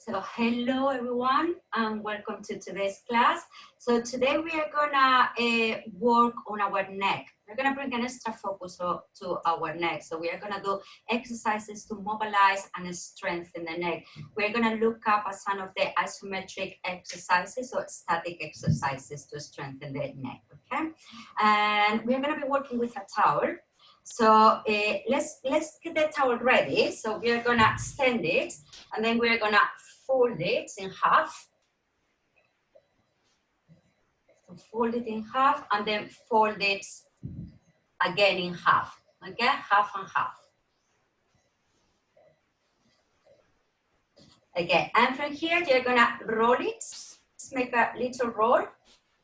So hello everyone and welcome to today's class. So today we are gonna work on our neck. We're gonna bring an extra focus to our neck. So we are gonna do exercises to mobilize and strengthen the neck. We're gonna look up at some of the isometric exercises or static exercises to strengthen the neck, okay? And we're gonna be working with a towel. So let's get the towel ready. So we are gonna extend it and then we're gonna fold it in half. So fold it in half and then fold it again in half. Okay, half and half. Okay, and from here you're gonna roll it. Make a little roll.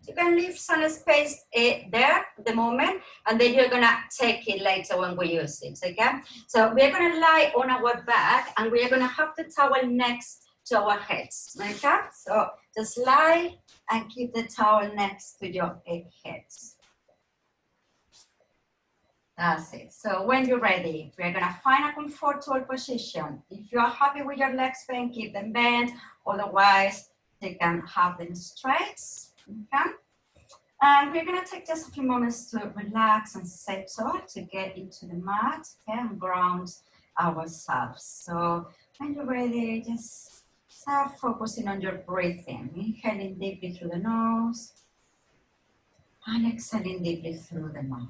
You can leave some space there at the moment, and then you're gonna take it later when we use it, okay? So we're gonna lie on our back and we're gonna have the towel next to our heads, okay? So just lie and keep the towel next to your heads. That's it. So when you're ready, we're gonna find a comfortable position. If you're happy with your legs bent, keep them bent. Otherwise, you can have them straight. Okay. And we're going to take just a few moments to relax and settle to get into the mat, okay, and ground ourselves. So when you're ready, just start focusing on your breathing. Inhaling deeply through the nose and exhaling deeply through the mouth.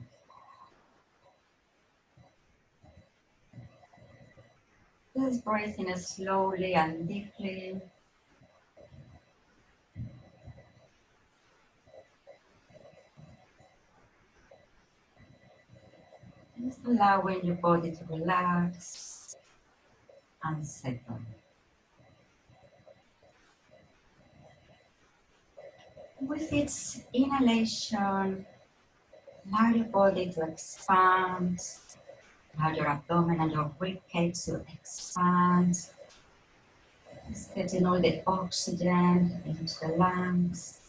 Just breathing slowly and deeply. Just allowing your body to relax and settle. With its inhalation, allow your body to expand, allow your abdomen and your ribcage to expand. Just getting all the oxygen into the lungs.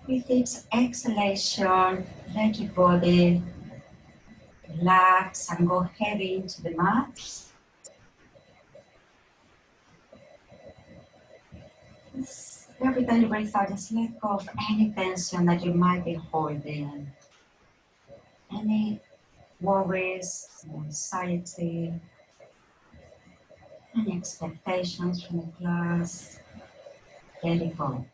With its exhalation, let your body relax and go heavy into the mat. Every time you breathe out, just let go of any tension that you might be holding. Any worries, anxiety, any expectations from the class, let it go.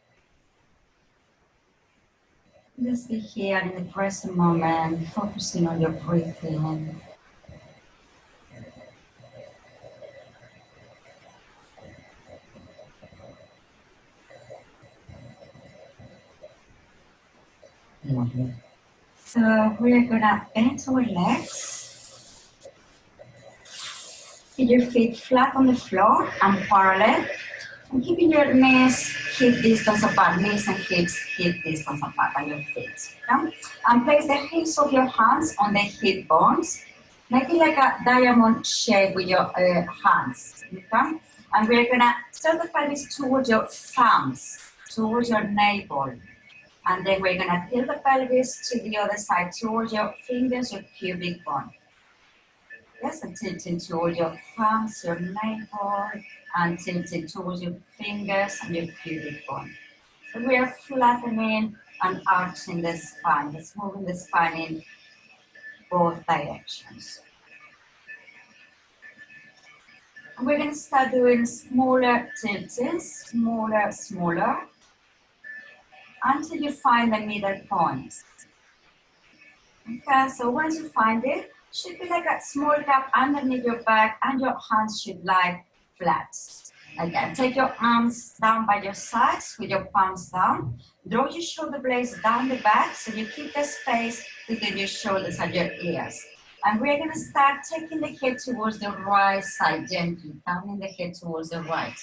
Just be here in the present moment, focusing on your breathing. Lovely. So we're gonna bend our legs. Keep your feet flat on the floor and parallel. And keeping your knees hip distance apart, knees and hips hip distance apart by your feet. Okay? And place the hips of your hands on the hip bones. Make it like a diamond shape with your hands. Okay? And we're gonna tilt the pelvis towards your thumbs, towards your navel. And then we're gonna tilt the pelvis to the other side, towards your fingers, your pubic bone. Yes, and tilting towards your thumbs, your navel, and tilting towards your fingers and your pubic bone. So we are flattening and arching the spine, just moving the spine in both directions. And we're going to start doing smaller tiltings, smaller, until you find the middle point. Okay, so once you find it, should be like a small gap underneath your back and your hands should lie flat. Again, take your arms down by your sides with your palms down. Draw your shoulder blades down the back so you keep the space between your shoulders and your ears. And we're going to start taking the head towards the right side gently, turning the head towards the right.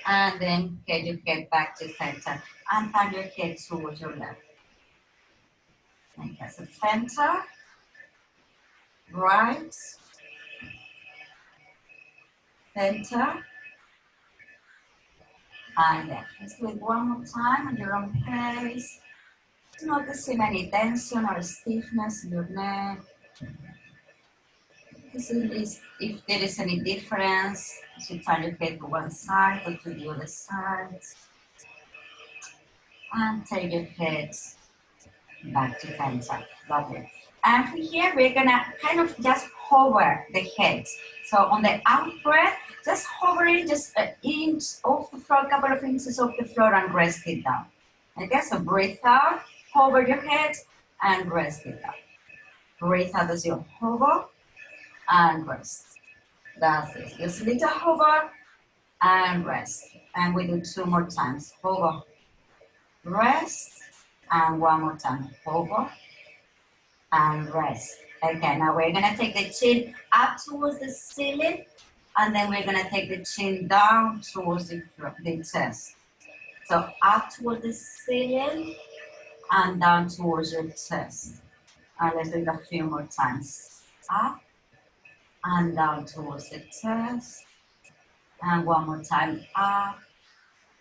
And then get your head back to center and turn your head towards your left. Okay, so center, right, center, and left. Let's do it one more time at your own pace. Noticing any tension or stiffness in your neck. If there is any difference, you turn your head to one side or to the other side. And take your head back to center. Lovely. And from here, we're gonna kind of just hover the head. So on the out breath, just hovering just an inch off the floor, a couple of inches off the floor, and rest it down. Okay, so breathe out, hover your head, and rest it down. Breathe out as you hover, and rest. That's it. Just little hover, and rest. And we do 2 more times. Hover, rest, and 1 more time. Hover, and rest. Okay, now we're gonna take the chin up towards the ceiling, and then we're gonna take the chin down towards the chest. So up towards the ceiling and down towards your chest. And let's do it a few more times. Up and down towards the chest. And 1 more time, up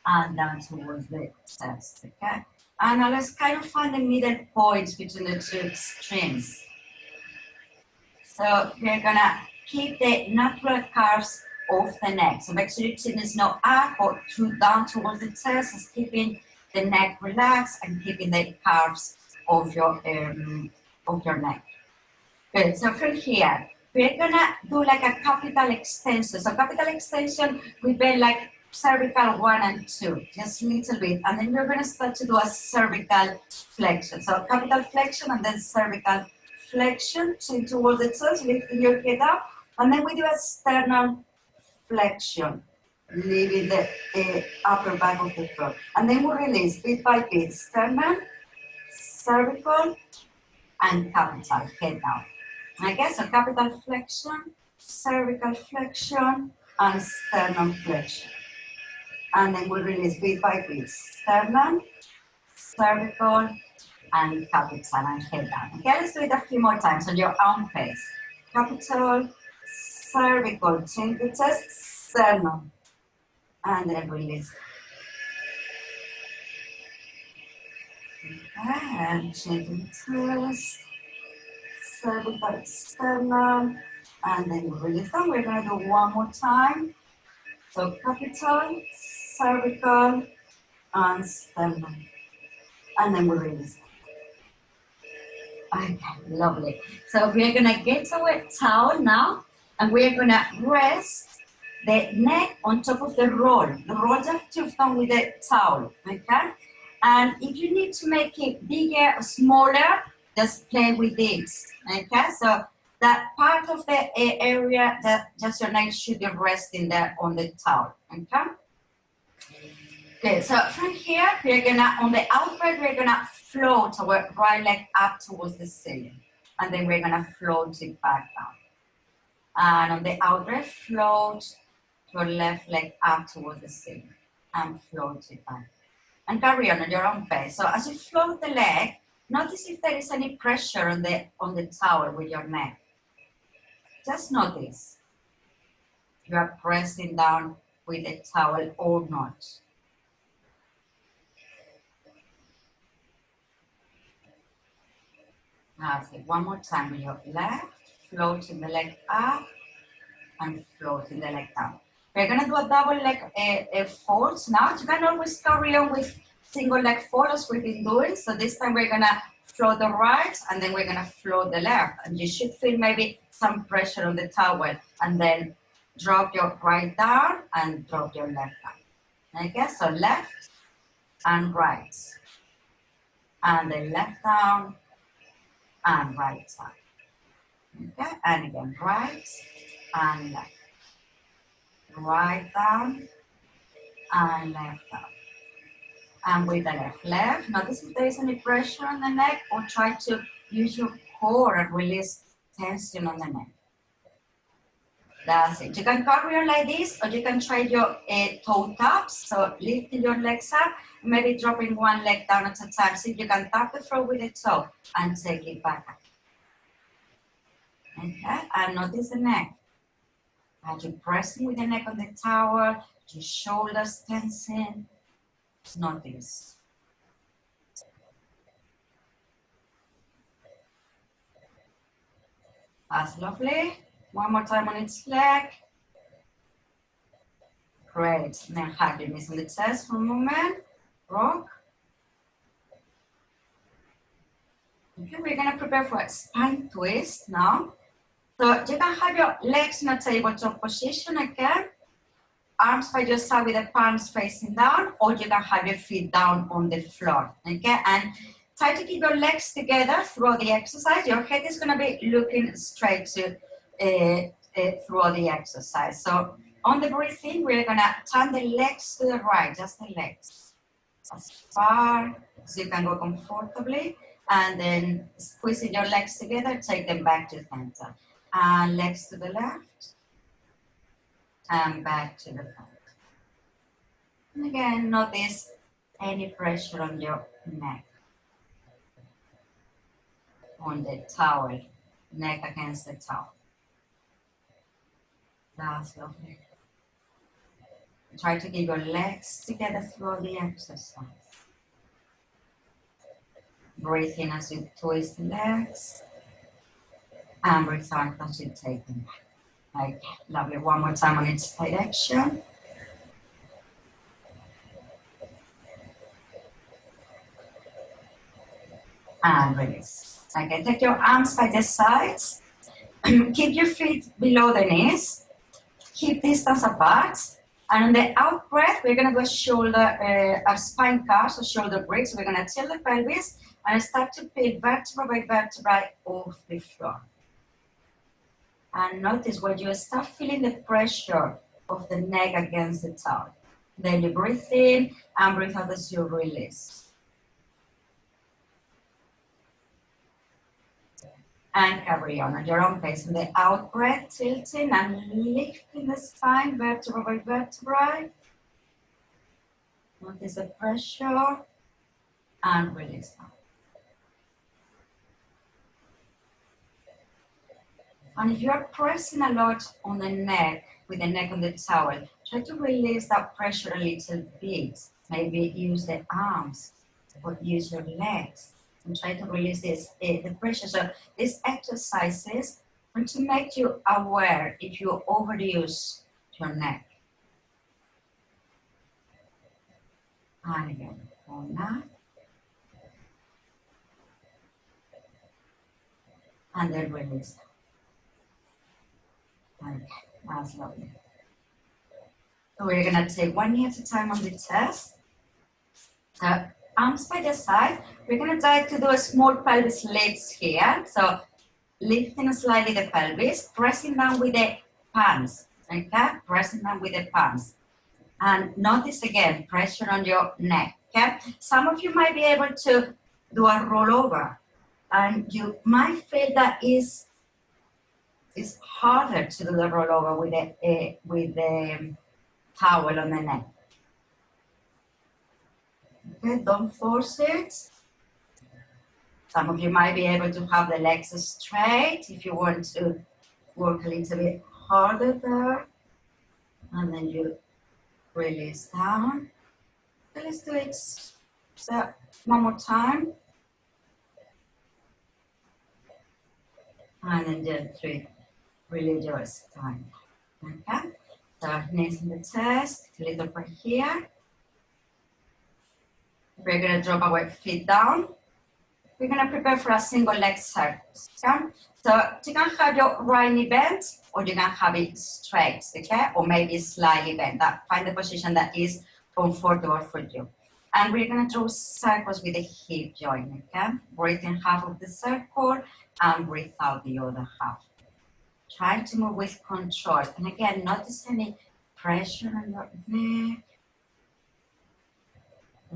and down towards the chest, okay? And now let's kind of find the middle point between the 2 extremes. So we're gonna keep the natural curves of the neck. So make sure your chin is not up or down towards the chest. It's keeping the neck relaxed and keeping the curves of your neck. Good. So from here, we're gonna do like a capital extension. So capital extension, we bend like cervical 1 and 2, just a little bit, and then we're gonna start to do a cervical flexion. So capital flexion and then cervical flexion, chin towards the chest, lifting your head up, and then we do a sternum flexion, leaving the upper back of the floor. And then we release bit by bit, sternum, cervical, and capital, head down. Okay, so capital flexion, cervical flexion, and sternum flexion. And then we release bit by bit, sternum, cervical, and capital, and head down. Okay, let's do it a few more times on your own pace. Capital, cervical, chin to chest, sternum, and then release. Okay, and chin to chest, cervical, sternum, and then release them. We're going to do 1 more time. So capital, cervical, and sternum, and then we release. Okay, lovely. So we're gonna get our towel now, and we're gonna rest the neck on top of the roll that you've done with the towel, okay? And if you need to make it bigger or smaller, just play with it, okay? So that part of the area that just your neck should be resting there on the towel, okay? Okay, so from here, we're gonna, on the out breath, we're gonna float our right leg up towards the ceiling. And then we're gonna float it back down. And on the out breath, float your left leg up towards the ceiling. And float it back. And carry on at your own pace. So as you float the leg, notice if there is any pressure on the towel with your neck. Just notice. You are pressing down with the towel or not. That's it. 1 more time with your left, floating the leg up and floating the leg down. We're gonna do a double leg fold now. You can always carry on with single leg fold as we've been doing. So this time we're gonna float the right and then we're gonna float the left. And you should feel maybe some pressure on the towel and then drop your right down and drop your left down. Okay, so left and right. And then left down and right side. Okay, and again, right and left. Right down and left down. And with the left, notice if there is any pressure on the neck or try to use your core and release tension on the neck. That's it. You can carry on like this or you can try your toe taps. So lifting your legs up, maybe dropping one leg down at a time. See if you can tap the floor with the toe and take it back up. Okay, and notice the neck. Are you pressing with the neck on the towel? Your shoulders tensing? Notice. That's lovely. One more time on each leg. Great. Then hug your knees on the chest for a moment. Rock. Okay, we're going to prepare for a spine twist now. So you can have your legs in a tabletop position again. Arms by your side with the palms facing down, or you can have your feet down on the floor. Okay, and try to keep your legs together throughout the exercise. Your head is going to be looking straight to throughout the exercise. So on the breathing, we're going to turn the legs to the right, just the legs, as far as you can go comfortably, and then squeezing your legs together, take them back to center. And legs to the left, and back to the front. And again, notice any pressure on your neck, on the towel, neck against the towel. That's lovely. Try to keep your legs together throughout the exercise. Breathe in as you twist the legs, and breathe out as you take them back. Okay, lovely. One more time on each direction. And release. Okay, take your arms by the sides. Keep your feet below the knees. Keep distance apart. And on the out breath, we're going to go shoulder, our spine curves, or shoulder breaks. So we're going to tilt the pelvis and start to peel vertebra by vertebra off the floor. And notice when you start feeling the pressure of the neck against the towel. Then you breathe in and breathe out as you release. And carry on at your own pace. In the out breath, tilting and lifting the spine, vertebra by vertebra. Notice the pressure and release out. And if you are pressing a lot on the neck, with the neck on the towel, try to release that pressure a little bit. Maybe use the arms or use your legs. And try to release this, the pressure. So these exercises are to make you aware if you overuse your neck. And again, hold that. And then release. Okay, that's lovely. So we're gonna take one knee at a time on the chest. Arms by the side. We're going to try to do a small pelvis lifts here. So lifting slightly the pelvis, pressing down with the palms. Okay, pressing down with the palms. And notice again, pressure on your neck. Okay, some of you might be able to do a rollover, and you might feel that it's harder to do the rollover with the towel on the neck. Okay, don't force it. Some of you might be able to have the legs straight if you want to work a little bit harder there. And then you release down. So let's do it one more time. And then gently release your spine. Okay, so knees in the chest, a little bit here. We're going to drop our feet down. We're going to prepare for a single leg circus. Okay? So you can have your right knee bent, or you can have it straight, okay? Or maybe slightly bent. Find the position that is comfortable for you. And we're going to draw circles with the hip joint, okay? Breathe in half of the circle and breathe out the other half. Try to move with control. And again, notice any pressure on your neck.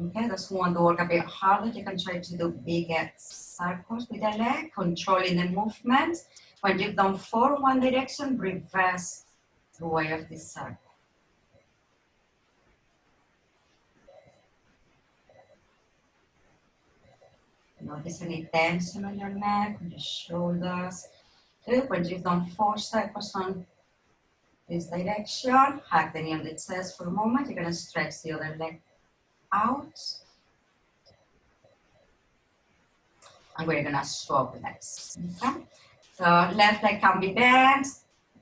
Okay, those who want to work a bit harder, you can try to do bigger circles with the leg, controlling the movement. When you've done 4 in one direction, reverse the way of this circle. Notice any tension on your neck, on your shoulders. Good. When you've done 4 circles on this direction, hug the knee on the chest for a moment. You're going to stretch the other leg out. And we're going to swap legs. Okay? So left leg can be bent,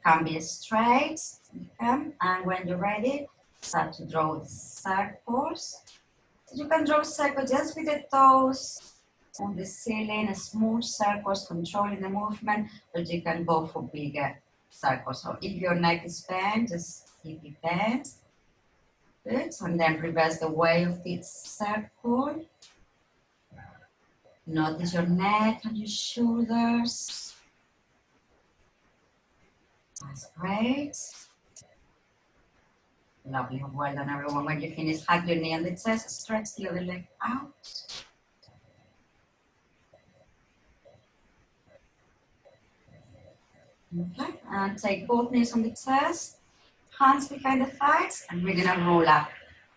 can be straight, okay? And when you're ready, start to draw circles. So you can draw circles just with the toes on the ceiling, smooth circles, controlling the movement, or you can go for bigger circles. So if your neck is bent, just keep it bent. Good. And then reverse the way of this circle. Notice your neck and your shoulders. That's great. Lovely. Well done, everyone. When you finish, hug your knee on the chest, stretch the other leg out. Okay, and take both knees on the chest, hands behind the thighs, and we're gonna roll up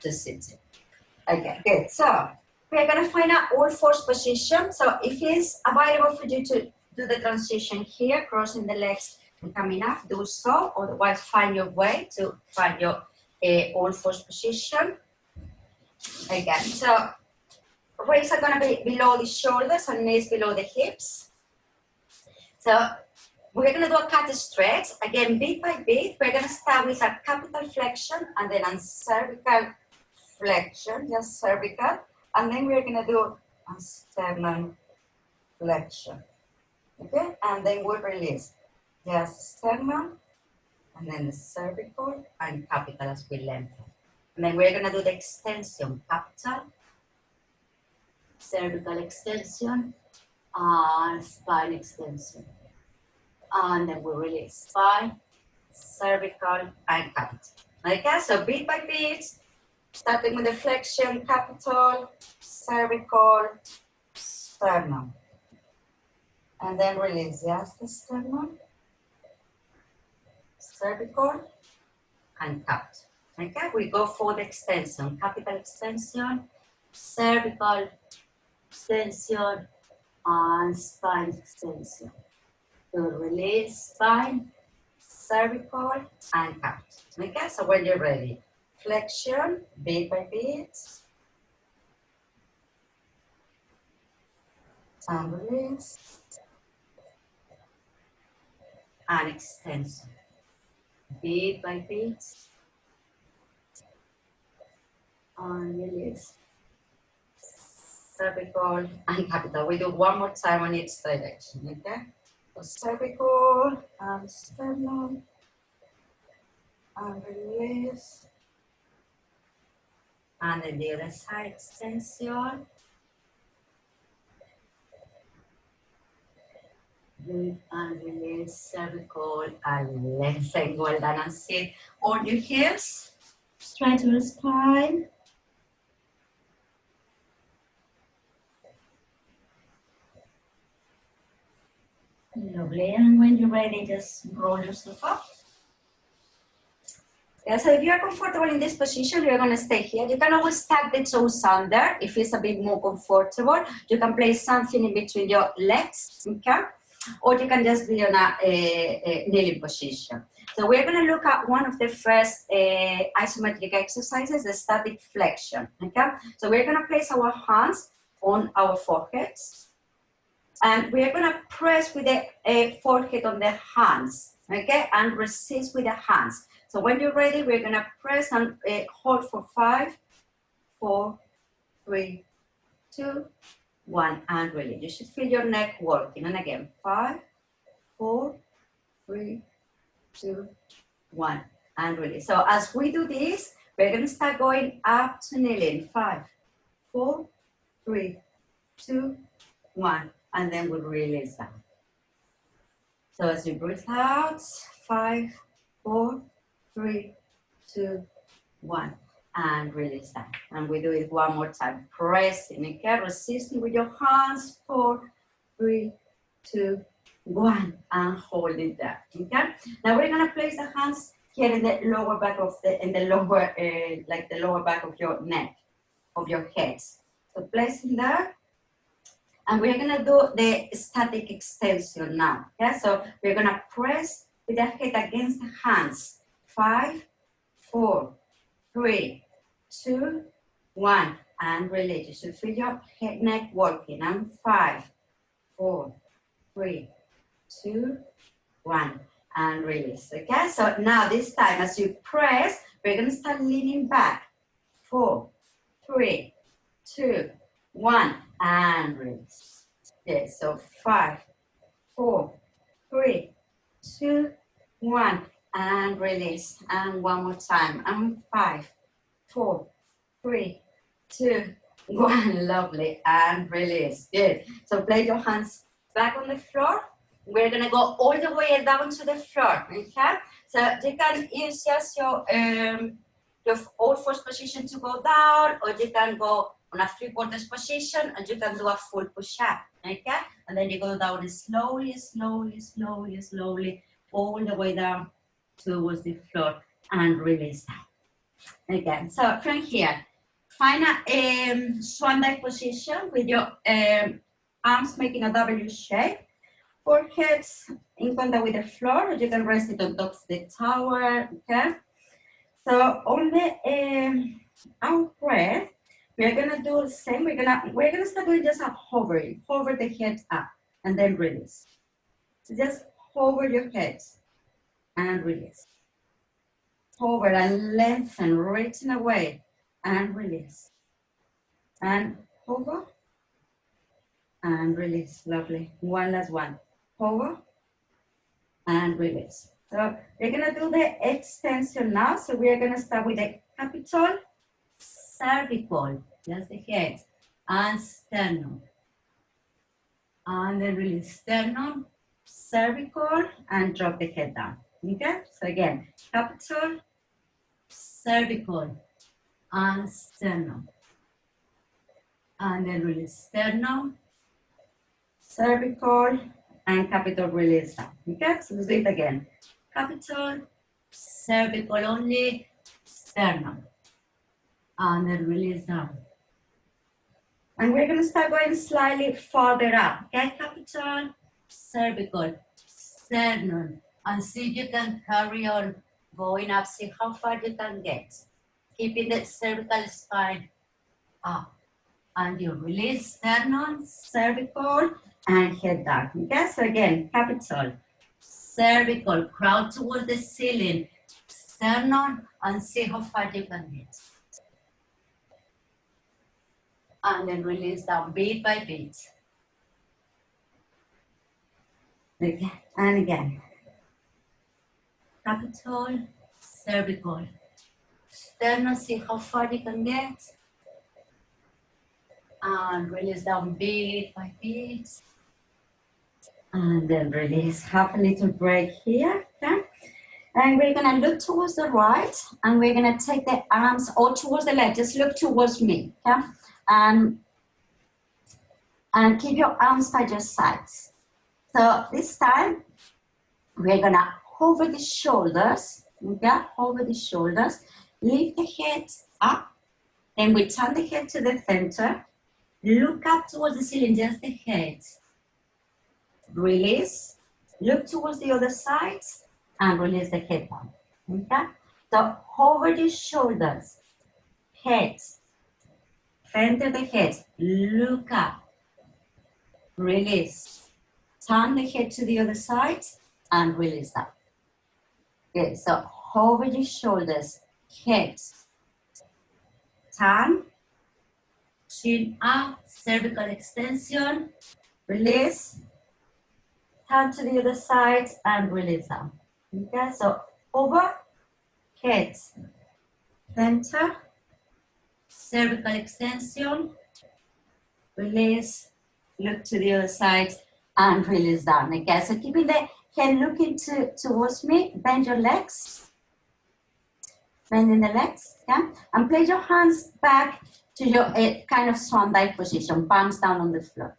to sitting. Okay, good. So we're gonna find out all fours position. So if it's available for you to do the transition here, crossing the legs and coming up, do so. Otherwise, find your way to find your all fours position. Again, so waist are gonna be below the shoulders and knees below the hips. So we're gonna do a cat stretch. Again, bit by bit, we're gonna start with a capital flexion and then a cervical flexion, just cervical. And then we're gonna do a sternum flexion, okay? And then we'll release just sternum, and then the cervical and capital as we lengthen. And then we're gonna do the extension, capital, cervical extension, and spine extension. And then we release spine, cervical, and capital. Okay, so bit by bit, starting with the flexion, capital, cervical, sternum. And then release just the sternum, cervical, and capital. Okay, we go for the extension, capital extension, cervical extension, and spine extension. So release spine, cervical, and capital. Okay, so when you're ready, flexion, bit by bit, and release, and extension, bit by bit, and release, cervical, and capital. We do one more time on each direction, okay? So cervical, and sternum, and release, and then the other side, extension, and release, cervical, and lengthen. Well done, and sit on your heels, straight to the spine. Lovely, and when you're ready, just roll yourself up. Yeah, so if you're comfortable in this position, you're gonna stay here. You can always tuck the toes under if it's a bit more comfortable. You can place something in between your legs, okay? Or you can just be on a kneeling position. So we're gonna look at one of the first isometric exercises, the static flexion, okay? So we're gonna place our hands on our foreheads. And we're gonna press with the forehead on the hands, okay? And resist with the hands. So when you're ready, we're gonna press and hold for 5, 4, 3, 2, 1, and release. You should feel your neck working. And again, 5, 4, 3, 2, 1, and release. So as we do this, we're gonna start going up to kneeling. 5, 4, 3, 2, 1, and then we'll release that. So as you breathe out, 5, 4, 3, 2, 1, and release that. And we do it one more time. Pressing, okay? Resisting with your hands. 4, 3, 2, 1, and hold it there. Okay? Now we're gonna place the hands here in the lower back of like the lower back of your neck, of your heads. So placing there. And we're gonna do the static extension now. Okay? So we're gonna press with the head against the hands. 5, 4, 3, 2, 1, and release. You should feel your head, neck working. And 5, 4, 3, 2, 1, and release, okay? So now this time as you press, we're gonna start leaning back. 4, 3, 2, 1, and release. Okay, so 5, 4, 3, 2, 1, and release. And one more time, and 5, 4, 3, 2, 1, lovely, and release. Good. So place your hands back on the floor. We're gonna go all the way down to the floor, okay? So you can use just your old first position to go down, or you can go on a 3/4 position, and you can do a full push-up, okay? And then you go down slowly, slowly, slowly, slowly, all the way down towards the floor, and release that. Okay, so from here, find a swan dive position with your arms making a W shape. Foreheads in contact with the floor, or you can rest it on top of the tower, okay? So on the out breath, we're gonna do the same. We're gonna start doing just a hovering. Hover the head up and then release. So just hover your head and release. Hover and lengthen, reaching away and release. And hover and release. Lovely. One last one. Hover and release. So we're gonna do the extension now. So we are gonna start with the capital, cervical, just the head, and sternum. And then release sternum, cervical, and drop the head down. Okay? So again, capital, cervical, and sternum. And then release sternum, cervical, and capital, release down. Okay? So let's do it again. Capital, cervical only, sternum. And then release down. And we're gonna start going slightly further up. Okay, capital, cervical, sternum. And see if you can carry on going up. See how far you can get. Keeping the cervical spine up. And you release sternum, cervical, and head down. Okay, so again, capital, cervical, crowd towards the ceiling, sternum, and see how far you can get. And then release down bit by bit. Okay, and again. Capital, cervical, sternum, see how far you can get. And release down bit by bit. And then release, have a little break here, okay? And we're gonna look towards the right, and we're gonna take the arms, or towards the left, just look towards me, okay? And keep your arms by your sides. So this time, we're gonna hover the shoulders, okay? Hover the shoulders, lift the head up, then we turn the head to the center, look up towards the ceiling, just the head. Release, look towards the other side, and release the head down, okay? So hover the shoulders, head, center the head, look up, release, turn the head to the other side, and release that. Good, so hover your shoulders, head, turn, chin up, cervical extension, release, turn to the other side, and release down. Okay, so over, head, center, cervical extension, release, look to the other side, and release down. Okay, so keeping the head looking towards me, bend your legs, bending the legs, okay? And place your hands back to your kind of swan dive position, palms down on the floor.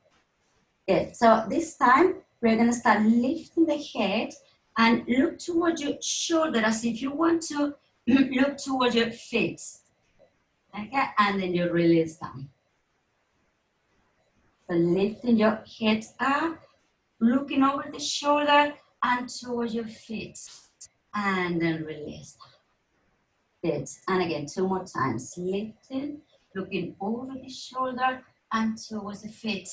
Good, so this time, we're gonna start lifting the head and look towards your shoulder as if you want to look towards your feet. Okay, and then you release down. So lifting your head up, looking over the shoulder and towards your feet. And then release down. Good, and again, 2 more times. Lifting, looking over the shoulder and towards the feet.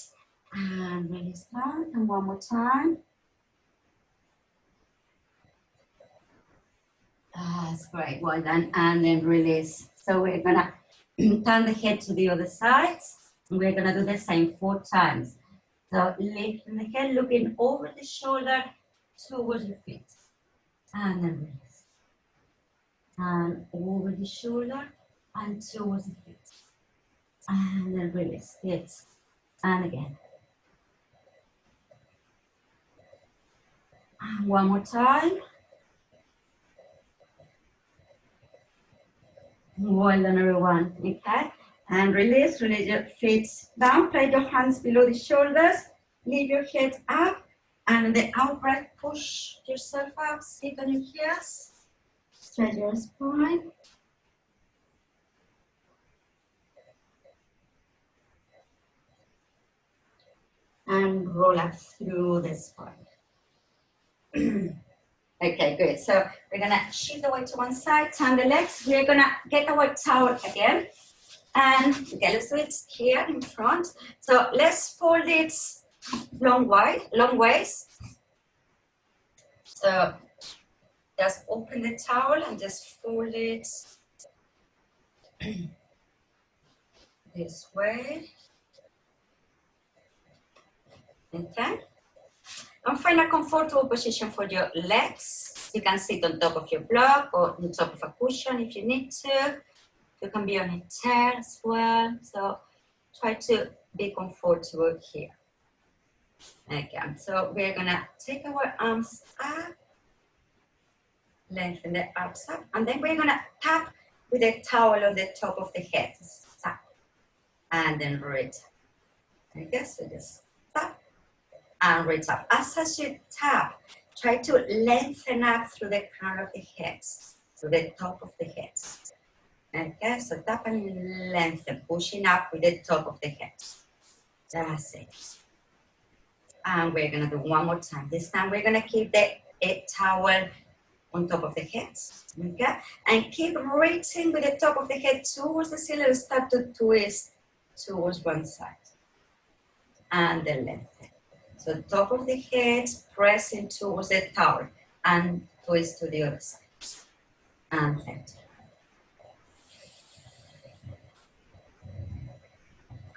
And release down, and 1 more time. That's great, well done. And then release. So we're gonna turn the head to the other side. We're gonna do the same 4 times. So lifting the head, looking over the shoulder towards your feet. And then release. And over the shoulder and towards the feet. And then release. Good. And again. And one more time. Well done, everyone. Okay. And release your feet down. Place your hands below the shoulders. Leave your head up. And the out breath, push yourself up. Sit on your heels. Stretch your spine. And roll up through the spine. Okay, good. So we're gonna shift the weight to one side, turn the legs. We're gonna get our towel again. And okay, let's do it here in front. So let's fold it long ways. So just open the towel and just fold it this way. Okay. And find a comfortable position for your legs. You can sit on top of your block or on top of a cushion if you need to. You can be on a chair as well. So try to be comfortable here. Okay, so we're gonna take our arms up, lengthen the arms up, and then we're gonna tap with a towel on the top of the head. Tap, and then reach. Okay, so just tap and reach up. As you tap, try to lengthen up through the crown of the head, to the top of the head. Okay, so tap and lengthen, pushing up with the top of the head. That's it. And we're gonna do one more time. This time we're gonna keep the towel on top of the head, okay? And keep reaching with the top of the head towards the ceiling. Start to twist towards one side. And then lengthen. So top of the head, pressing towards the towel. And twist to the other side. And lengthen.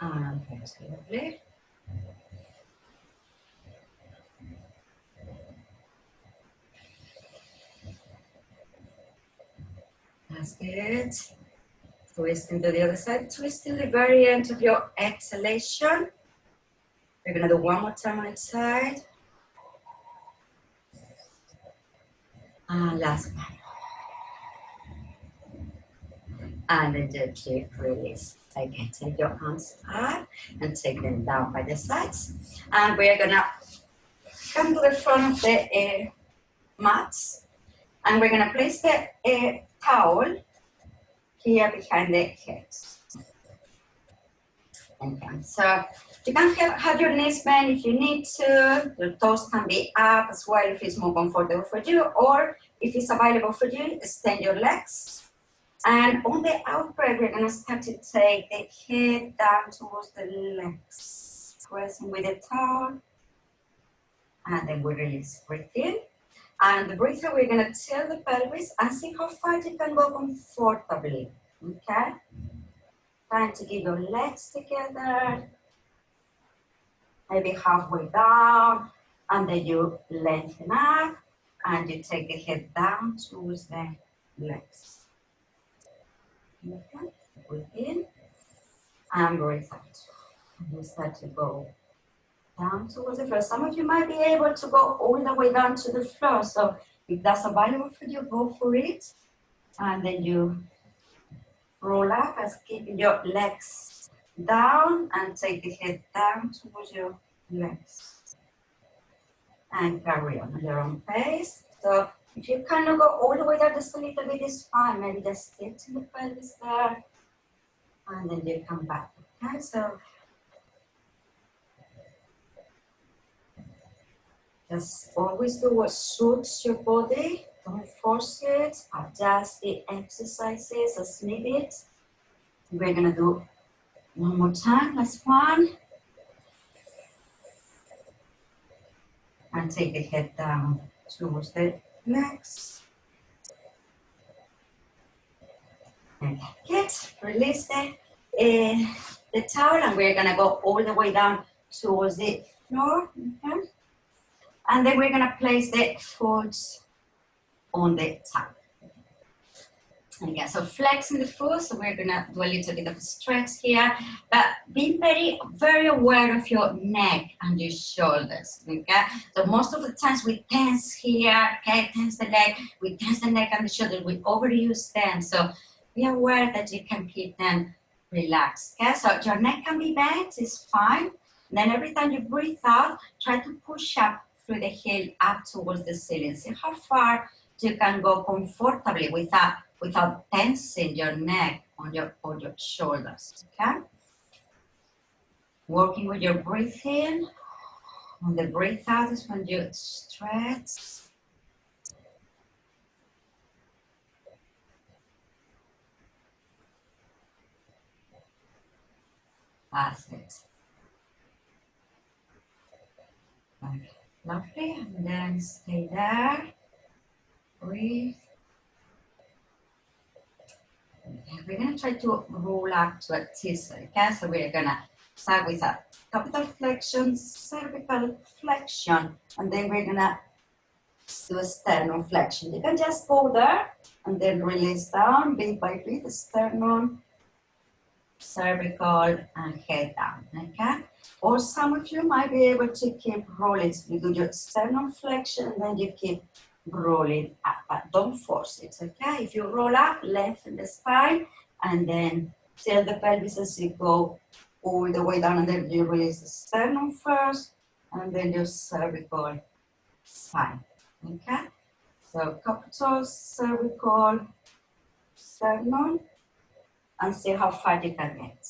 And that's lovely. That's good. Twisting to the other side. Twist till the very end of your exhalation. We're gonna do one more time on each side. And last one. And then gently release. Again, take your arms up and take them down by the sides. And we're gonna come to the front of the mats. And we're gonna place the towel here behind the head. Okay, so you can have your knees bent if you need to. Your toes can be up as well if it's more comfortable for you, or if it's available for you, extend your legs. And on the out breath, we're gonna start to take the head down towards the legs, pressing with the towel, and then we release. Breathe in, and the breathe out, we're gonna tilt the pelvis and see how far you can go comfortably. Okay. Trying to get your legs together, maybe halfway down, and then you lengthen up, and you take the head down towards the legs. Okay, breathe in, and breathe out. And you start to go down towards the floor. Some of you might be able to go all the way down to the floor, so if that's available for you, go for it. And then you roll up as keeping your legs down and take the head down towards your legs. And carry on at your own pace. So if you cannot go all the way down, just a little bit is fine. Maybe just sit in the pelvis there. And then you come back. Okay, so just always do what suits your body. Don't force it. Adjust the exercises as needed. We're gonna do one more time. Last one. And take the head down towards the legs. Good. Release the towel, and we're gonna go all the way down towards the floor. Okay. And then we're gonna place the foot on the towel. Okay, so flexing the foot, so we're gonna do a little bit of a stretch here, but be very, very aware of your neck and your shoulders, okay? So most of the times we tense here, okay, tense the leg, we tense the neck and the shoulders, we overuse them, so be aware that you can keep them relaxed, okay? So your neck can be bent, it's fine. Then every time you breathe out, try to push up through the heel up towards the ceiling. See how far you can go comfortably without tensing your neck or your shoulders, okay? Working with your breathing. On the breath out is when you stretch. That's it. Okay. Lovely, and then stay there. Breathe. Okay. We're gonna try to roll up to a T-cell, okay? So we're gonna start with a capital flexion, cervical flexion, and then we're gonna do a sternum flexion. You can just go there and then release down, bit by bit, sternum, cervical, and head down, okay? Or some of you might be able to keep rolling. So you do your sternum flexion and then you keep rolling up, but don't force it, okay? If you roll up, lengthen the spine, and then tilt the pelvis as you go all the way down, and then you release the sternum first, and then your cervical spine, okay? So capital, cervical, sternum, and see how far you can get.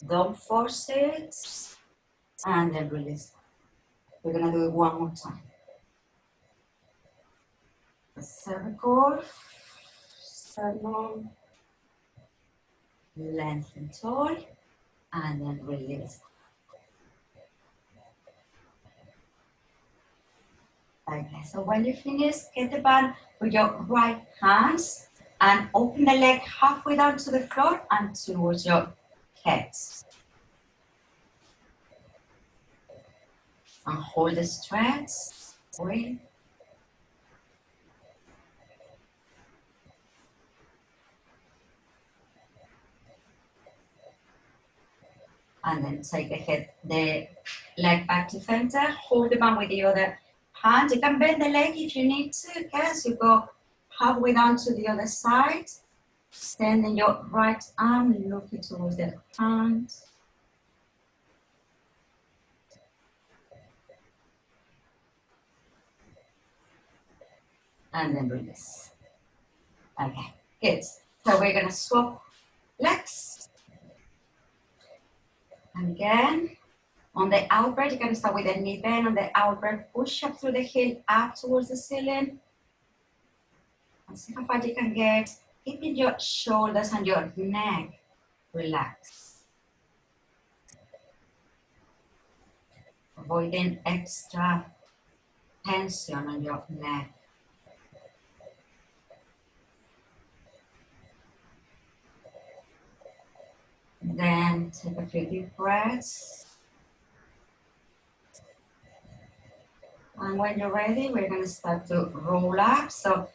Don't force it, and then release. We're gonna do it one more time. The cervical, sternum, lengthen tall, and then release. Okay, so when you finish, get the band with your right hands and open the leg halfway down to the floor and towards your head. And hold the stretch, breathe. And then take the leg back to center, hold the band with the other hand. You can bend the leg if you need to, okay? As you go halfway down to the other side, extending your right arm, looking towards the hand. And then release. Okay, good. So we're gonna swap legs. And again, on the out breath, you're gonna start with a knee bend. On the out breath, push up through the heel, up towards the ceiling. And see how far you can get, keeping your shoulders and your neck relaxed. Avoiding extra tension on your neck. Then take a few deep breaths. And when you're ready, we're going to start to roll up. So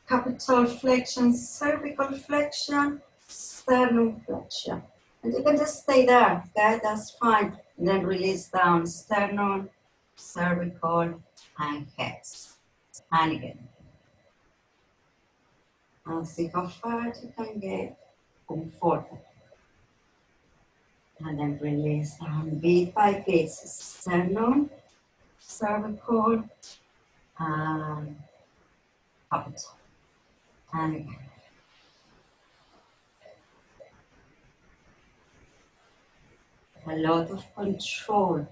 capital flexion, cervical flexion, sternum flexion. And you can just stay there, okay? That's fine. And then release down, sternum, cervical, and head. And again. And see how far you can get comfortable. And then release down bit by bit, sternum, cervical, and capital. And again. A lot of control.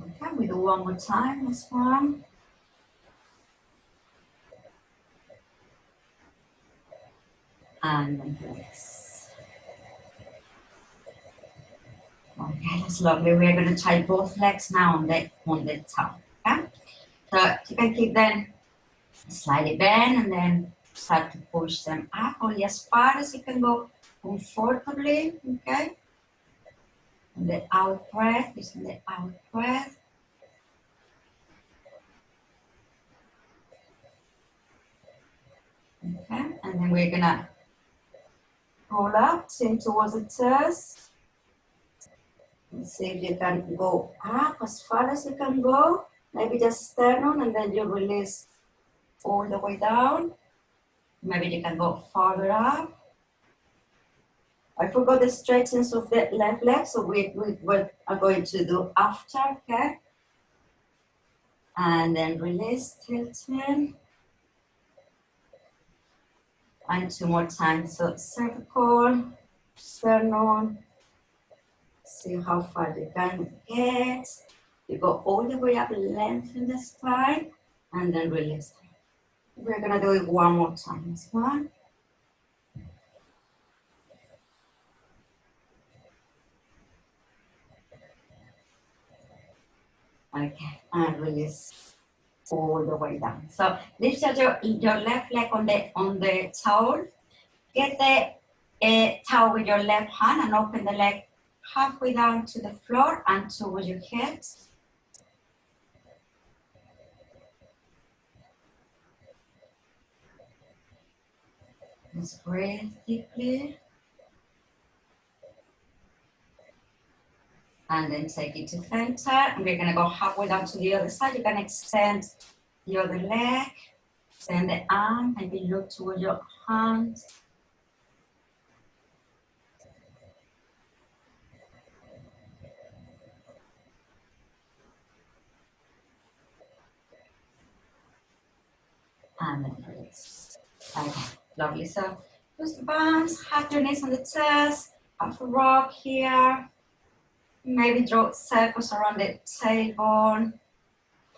Okay, we do one more time, this one. And then release. Okay, that's lovely. We're going to try both legs now on the top. Okay? So you can keep them Slightly bend and then start to push them up only as far as you can go comfortably, okay? And the out breath, using the out breath. Okay, and then we're gonna roll up, chin towards the chest. And see if you can go up as far as you can go. Maybe just sternum and then you release all the way down. Maybe you can go farther up. I forgot the stretchings of the left leg, so we are going to do after, okay? And then release, tilting. And 2 more times, so cervical, sternum. See how far you can get. You go all the way up, lengthen the spine, and then release. We're gonna do it one more time. 1. Okay, and release all the way down. So lift your left leg on the towel. Get the towel with your left hand and open the leg halfway down to the floor and towards your head. Just breathe deeply. And then take it to center. And we're gonna go halfway down to the other side. You can extend the other leg, extend the arm, maybe look toward your hand. And then release. Okay, lovely. So use the palms, have your knees on the chest, half a rock here. Maybe draw circles around the tailbone.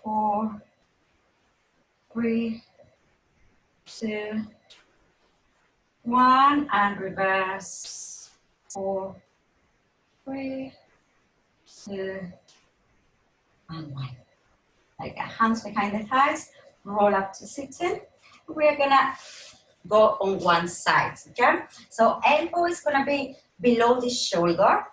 4, 3, 2, 1, and reverse. 4, 3, 2, and 1. Like hands behind the thighs, roll up to sitting. We're gonna go on one side, okay? So elbow is gonna be below the shoulder,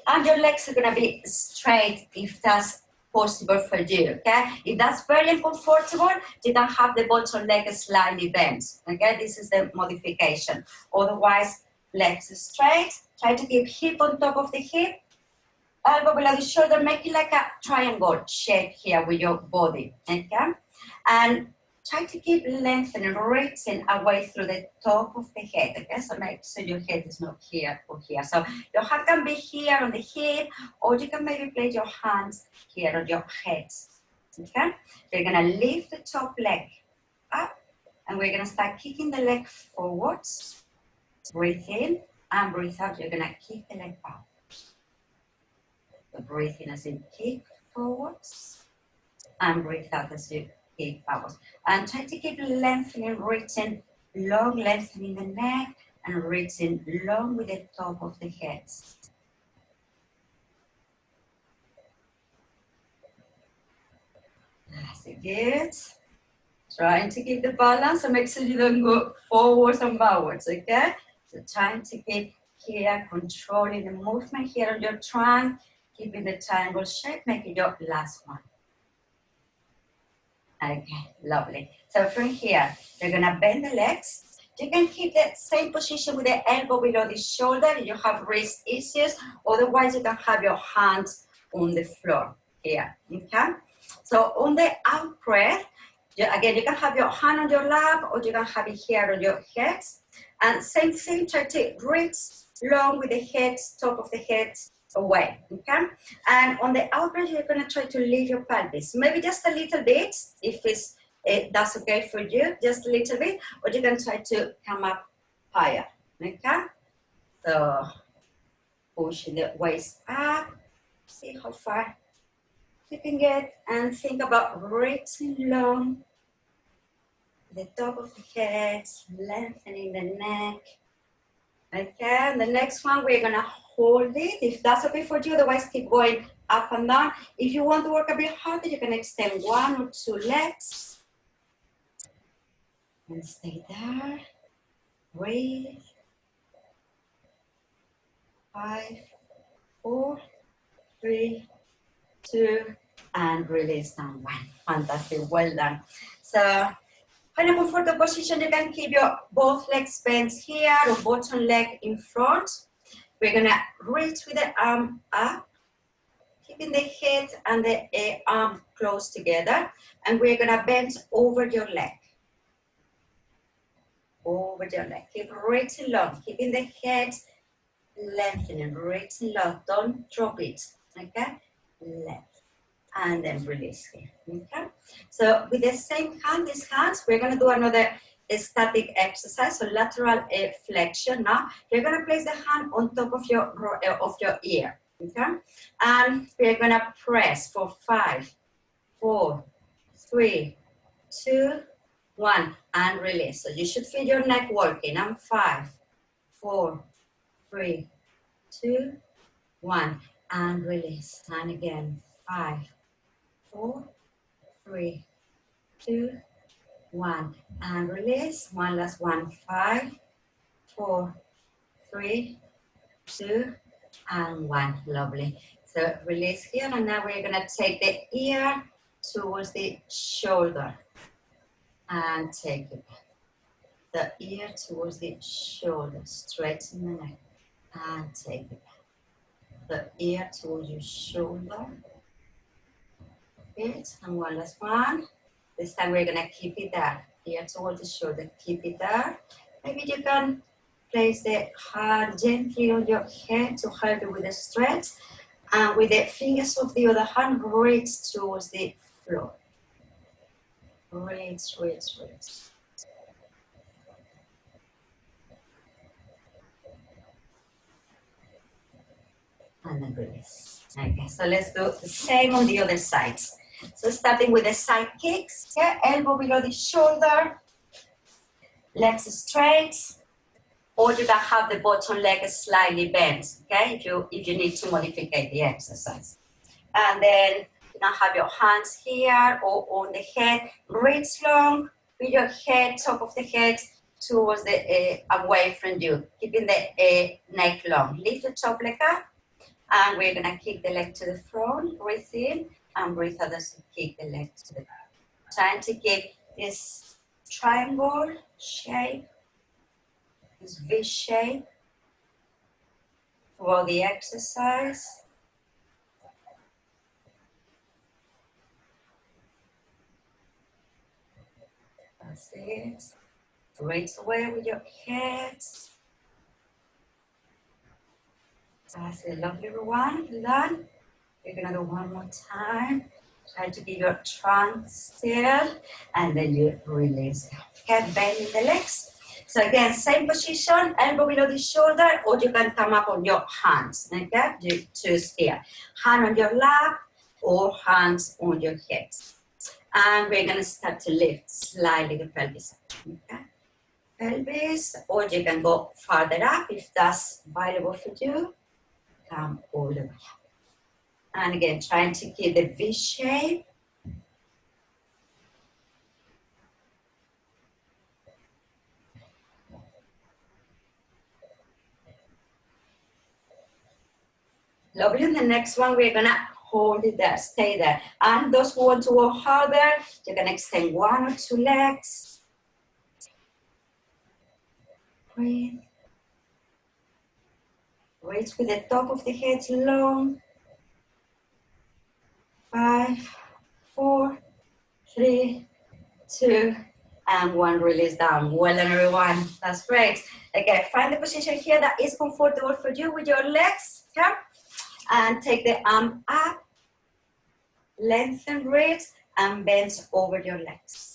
and your legs are gonna be straight if that's possible for you, okay? If that's very uncomfortable, you can have the bottom leg slightly bent, okay? This is the modification. Otherwise, legs straight, try to keep hip on top of the hip, elbow below the shoulder, make it like a triangle shape here with your body, okay? And try to keep lengthening, reaching away through the top of the head, okay? So make sure your head is not here or here. So your hand can be here on the hip, or you can maybe place your hands here on your head, okay? You're gonna lift the top leg up, and we're gonna start kicking the leg forwards. Breathe in and breathe out. You're gonna kick the leg out. So breathe in as you kick forwards, and breathe out as you kick forwards. And try to keep lengthening, reaching long, lengthening the neck, and reaching long with the top of the head. That's it, good. Trying to keep the balance and make sure you don't go forwards and backwards, okay? So trying to keep here, controlling the movement here on your trunk, keeping the triangle shape, making your last one. Okay, lovely. So from here, you're gonna bend the legs. You can keep the same position with the elbow below the shoulder if you have wrist issues. Otherwise, you can have your hands on the floor here, okay? So on the out breath, again, you can have your hand on your lap, or you can have it here on your head. And same thing, try to reach long with the head, top of the head away, okay? And on the out breath, you're gonna try to leave your pelvis. Maybe just a little bit, if that's okay for you, just a little bit, or you can try to come up higher, okay? So, pushing the waist up, see how far you can get, and think about reaching long, the top of the head, lengthening the neck. Okay, and the next one, we're gonna hold it, if that's okay for you, otherwise keep going up and down. If you want to work a bit harder, you can extend 1 or 2 legs. And stay there. Breathe. 5, 4, 3, 2, and release down 1. Fantastic, well done. So, find a comfortable position. You can keep your both legs bent here or bottom leg in front. We're gonna reach with the arm up, keeping the head and the arm close together, and we're gonna bend over your leg. Over your leg. Keep reaching long, keeping the head lengthening, reaching long. Don't drop it. Okay? Left. And then release here. Okay? So with the same hand, these hands, we're gonna do another static exercise, so lateral flexion. Now you're gonna place the hand on top of your ear. Okay? And we're gonna press for 5, 4, 3, 2, 1, and release. So you should feel your neck working. And 5, 4, 3, 2, 1, and release. And again, 5, 4, 3, 2, 1, and release. One last one. 5, 4, 3, 2, and 1. Lovely. So release here, and now we're gonna take the ear towards the shoulder and take it back. The ear towards the shoulder, straighten the neck and take it back. The ear towards your shoulder. Good. And one last one. This time we're gonna keep it there. Ear towards the shoulder, keep it there. Maybe you can place the hand gently on your head to help you with the stretch. And with the fingers of the other hand, reach towards the floor. Reach, reach, reach. And then release. Okay, so let's do the same on the other side. So starting with the side kicks, okay? Elbow below the shoulder, legs straight, or you can have the bottom leg slightly bent, okay? If you need to modify the exercise. And then you can have your hands here or on the head, reach long with your head, top of the head towards the away from you, keeping the neck long. Lift the top leg up. And we're gonna kick the leg to the front, breathe in, and breathe out as you kick the leg to the back. Trying to keep this triangle shape, this V shape for the exercise. That's it. Raise away with your head. That's a lovely one. Done. We're gonna do one more time. Try to keep your trunk still, and then you release. Okay, bending the legs. So again, same position, elbow below the shoulder, or you can come up on your hands. Okay, you choose here. Hand on your lap, or hands on your hips. And we're gonna start to lift slightly the pelvis. Okay, pelvis, or you can go farther up if that's available for you. Come all the way up. And again, trying to keep the V shape. Lovely. And the next one, we're gonna hold it there, stay there. And those who want to work harder, you can extend one or two legs. Breathe. Reach with the top of the head long. 5, 4, 3, 2, and 1. Release down. Well done, everyone. That's great. Okay, find the position here that is comfortable for you with your legs. Okay? And take the arm up, lengthen, reach, and bend over your legs.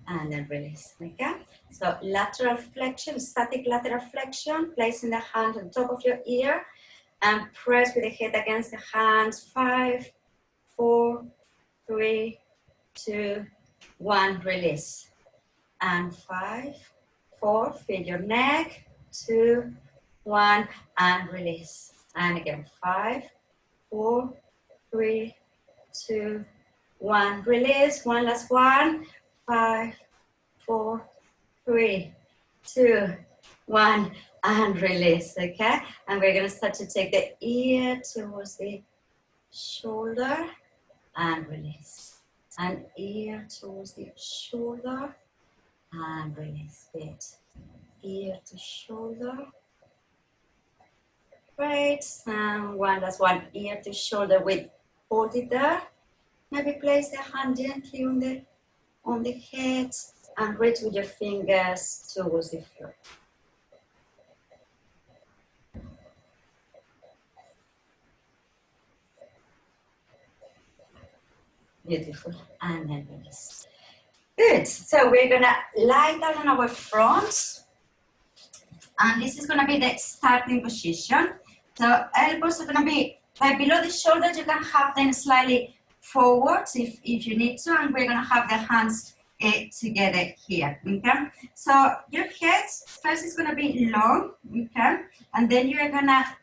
And then release, okay? So lateral flexion, static lateral flexion, placing the hand on top of your ear and press with the head against the hands. 5, 4, 3, 2, 1, release. And 5, 4, feel your neck, 2, 1, and release. And again, 5, 4, 3, 2, 1. Release. One last one. 5, 4, 3, 2, 1. And release, okay? And we're gonna start to take the ear towards the shoulder and release. And ear towards the shoulder and release. Good. Ear to shoulder. Great. And one last one. Ear to shoulder with hold it there. Maybe place the hand gently on the head and reach with your fingers towards the floor. Beautiful. And then release. Good. So we're gonna lie down on our front. And this is gonna be the starting position. So elbows are gonna be right below the shoulders. You can have them slightly forwards if you need to. And we're gonna have the hands together here, okay? So your head first is gonna be long, okay? And then you're gonna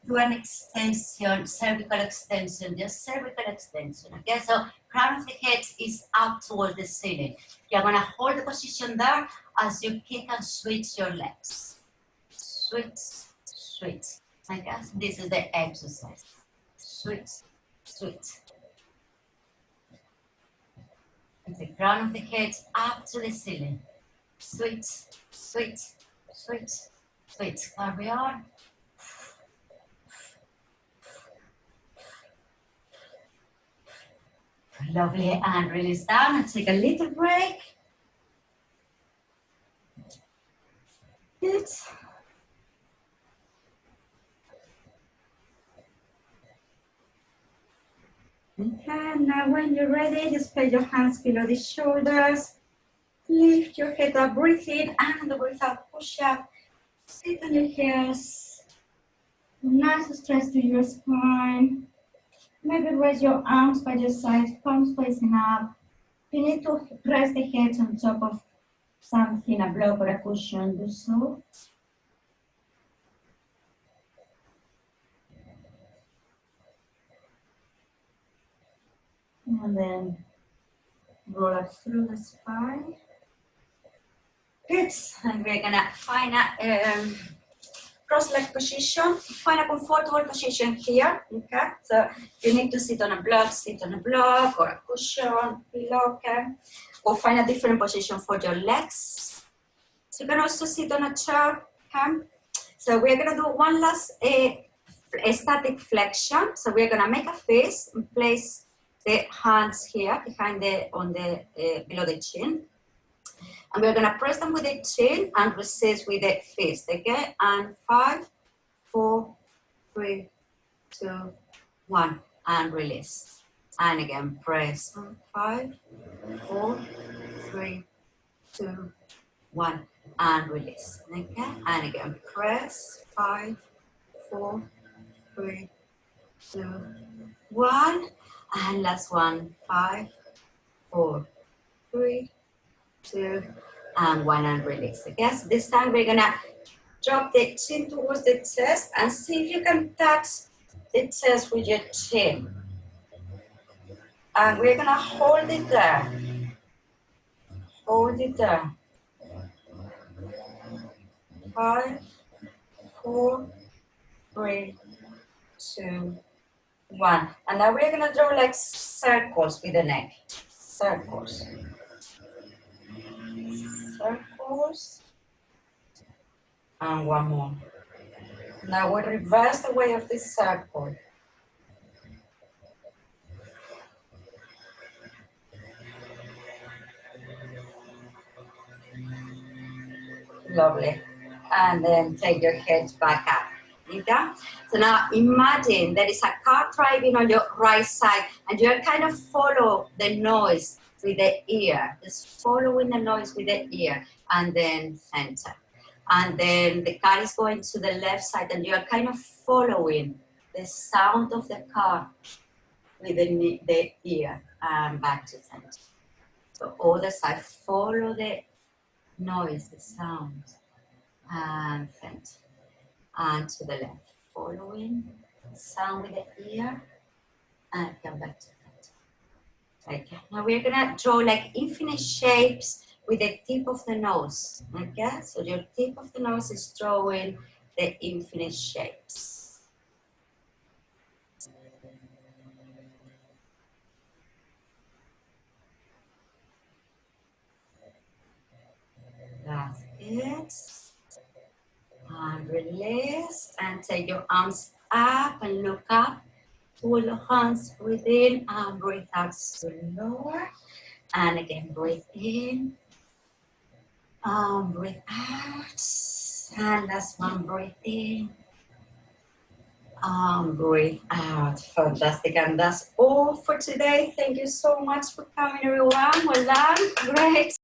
do an extension, cervical extension, just cervical extension, okay? So crown of the head is up towards the ceiling. You're gonna hold the position there as you kick and switch your legs. Switch, switch. I guess this is the exercise. Switch, switch. With the crown of the head up to the ceiling. Switch, switch, switch, switch. Carry on. Lovely, and release down and take a little break. Good. Okay, now when you're ready, just place your hands below the shoulders. Lift your head up, breathe in and breathe out, push up. Sit on your heels. Nice stretch to your spine. Maybe raise your arms by your sides, palms facing up. If you need to press the head on top of something, a block or a cushion, do so. And then roll up through the spine. Good. And we're gonna find a cross-leg position. Find a comfortable position here. Okay. So if you need to sit on a block, sit on a block or a cushion, pillow, okay. Or find a different position for your legs. So you can also sit on a chair. Okay. So we're gonna do one last a static flexion. So we're gonna make a fist and place the hands here behind below the chin. And we're gonna press them with the chin and resist with the fist, okay? And 5, 4, 3, 2, 1, and release. And again, press. 5, 4, 3, 2, 1, and release. Okay? And again, press. 5, 4, 3, 2, 1, and last one. 5, 4, 3, 2, and 1, and release. Okay, so this time we're gonna drop the chin towards the chest and see if you can touch the chest with your chin. And we're gonna hold it there. Hold it there. 5, 4, 3, 2, 1. And now we're gonna draw like circles with the neck. Circles. Circles. And one more. Now we reverse the way of this circle. Lovely. And then take your head back up. Okay? So now imagine there is a car driving on your right side and you're kind of follow the noise with the ear. Just following the noise with the ear and then center. And then the car is going to the left side and you're kind of following the sound of the car with the ear and back to center. So other side, follow the noise, the sound, and center. And to the left, following Sound with the ear, and come back to it. Okay, now we're gonna draw like infinite shapes with the tip of the nose. Okay, so your tip of the nose is drawing the infinite shapes. That's it. And release, and take your arms up and look up. Pull your hands within and breathe out to lower. And again, breathe in. Breathe out. And last one, breathe in. Breathe out. Fantastic. And that's all for today. Thank you so much for coming, everyone. Well done. Great.